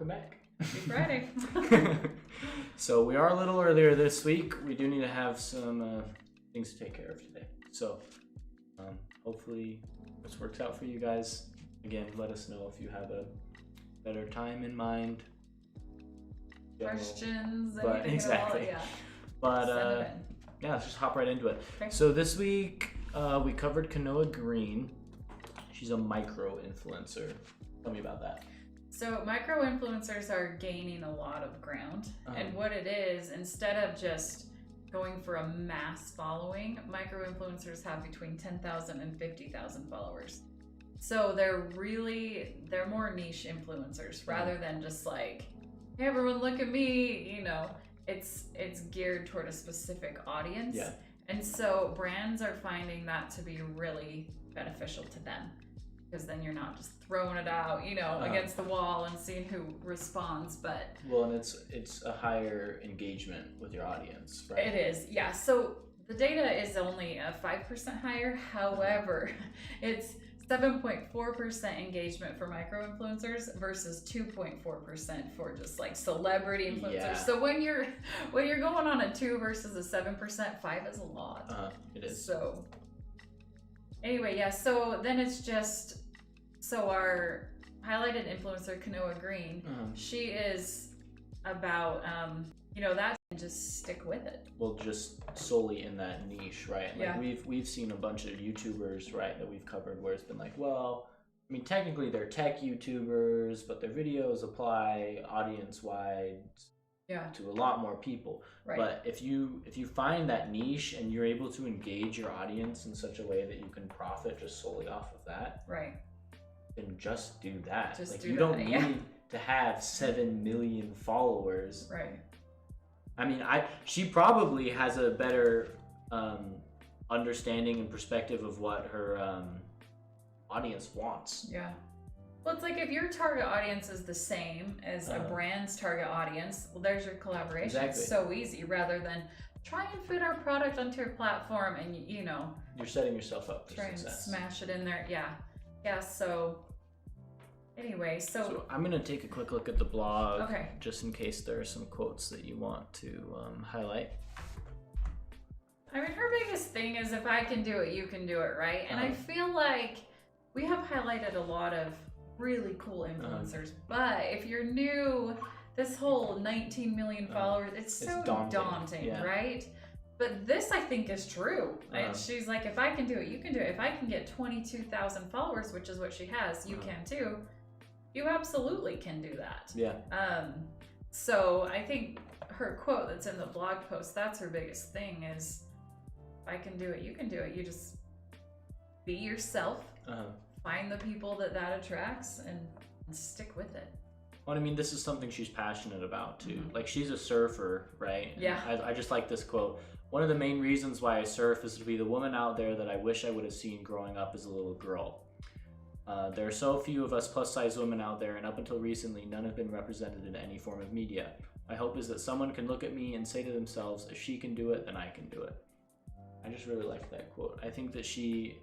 welcome back. Happy Friday. So we are a little earlier this week. We do need to have some things to take care of today. So hopefully this works out for you guys. Again, let us know if you have a better time in mind. Questions, but anything exactly. at all, yeah. But yeah, let's just hop right into it. Okay. So this week we covered Kanoa Green. She's a micro influencer. Tell me about that. So micro influencers are gaining a lot of ground, and what it is, instead of just going for a mass following, micro influencers have between 10,000 and 50,000 followers. So they're more niche influencers rather than just like, hey everyone, look at me. You know, it's geared toward a specific audience. Yeah. And so brands are finding that to be really beneficial to them, because then you're not just throwing it out, you know, against the wall and seeing who responds. But well, and it's a higher engagement with your audience, right? it is, yeah. So the data is only 5% higher. However, it's 7.4% engagement for micro influencers versus 2.4% for just like celebrity influencers. Yeah. So when you're going on a 2 versus a 7%, 5 is a lot. It is. So anyway, yeah. So then it's just, so our highlighted influencer Kanoa Green, she is about you know, that, and just stick with it. Well, just solely in that niche, right? Like Yeah. we've seen a bunch of YouTubers, right, that we've covered where it's been like, well, I mean, technically they're tech YouTubers, but their videos apply audience-wide to a lot more people. Right. But if you find that niche and you're able to engage your audience in such a way that you can profit just solely off of that, right, then just do that. Just like do you that, don't yeah. need to have 7 million followers. right. I mean, she probably has a better understanding and perspective of what her audience wants. Yeah. Well, it's like if your target audience is the same as a brand's target audience, well, there's your collaboration. Exactly. It's so easy, rather than try and fit our product onto your platform and, you know, You're setting yourself up for try success. and smash it in there. Yeah. Yeah. So anyway, so I'm going to take a quick look at the blog, okay, just in case there are some quotes that you want to highlight. I mean, her biggest thing is, if I can do it, you can do it, right? And I feel like we have highlighted a lot of really cool influencers, but if you're new, this whole 19 million followers, it's so daunting, yeah. right? But this, I think, is true. She's like, if I can do it, you can do it. If I can get 22,000 followers, which is what she has, you can too. You absolutely can do that. Yeah. So I think her quote that's in the blog post, that's her biggest thing, is, if I can do it, you can do it. You just be yourself, find the people that attracts, and stick with it. Well, I mean, this is something she's passionate about too. Like, she's a surfer, right? Yeah. I just like this quote. One of the main reasons why I surf is to be the woman out there that I wish I would have seen growing up as a little girl. There are so few of us plus-size women out there, and up until recently, none have been represented in any form of media. My hope is that someone can look at me and say to themselves, if she can do it, then I can do it. I just really like that quote. I think that she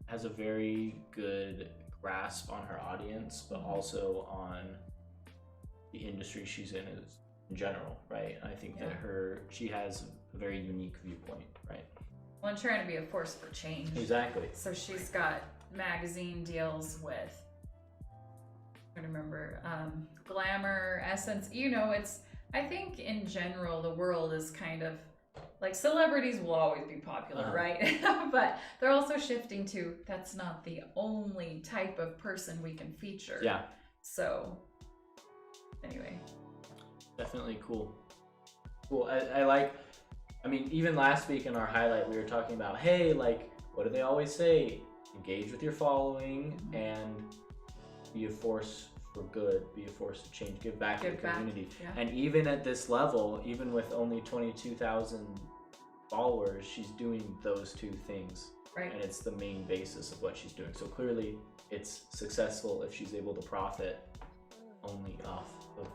has a very good grasp on her audience, but also on the industry she's in general, right? I think that she has a very unique viewpoint, right? Well, I'm trying to be a force for change. Exactly. So she's got magazine deals with, I don't remember, Glamour, Essence. You know, I think in general the world is kind of like, celebrities will always be popular, right? But they're also shifting to, that's not the only type of person we can feature. Yeah. So anyway. Definitely cool. Cool. I mean, even last week in our highlight, we were talking about, hey, like, what do they always say? Engage with your following and be a force for good, be a force to change, give back to the community. Yeah. And even at this level, even with only 22,000 followers, she's doing those two things. Right. And it's the main basis of what she's doing. So clearly it's successful if she's able to profit only off of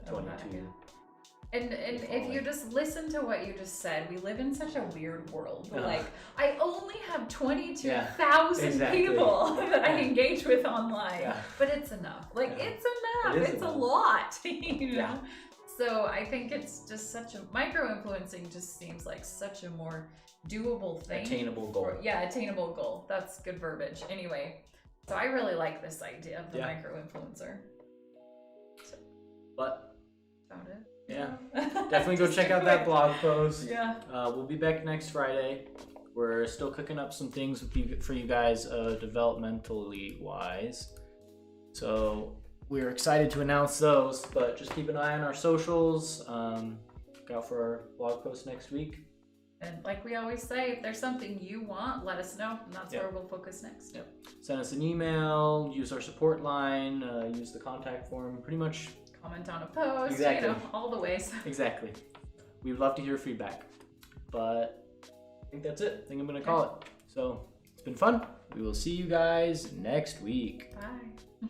22 And if you just listen to what you just said, we live in such a weird world. Uh-huh. Like, I only have 22,000 exactly. people that I engage with online, Yeah. but it's enough. Like, it's enough. It is It's enough. a lot, you know? Yeah. So I think it's just such a micro-influencing just seems like such a more doable thing. Attainable goal. Attainable goal. That's good verbiage. Anyway, so I really like this idea of the micro-influencer. So, but found it. Yeah, definitely go check out that blog post. Yeah. We'll be back next Friday. We're still cooking up some things for you guys, developmentally wise. So we're excited to announce those, but just keep an eye on our socials. Look out for our blog post next week. And like we always say, if there's something you want, let us know, and that's where we'll focus next. Yep. Send us an email, use our support line, use the contact form, pretty much. Comment on a post, Exactly. You know, all the ways. Exactly. We would love to hear feedback. But I think that's it. I think I'm going to call it. So it's been fun. We will see you guys next week. Bye.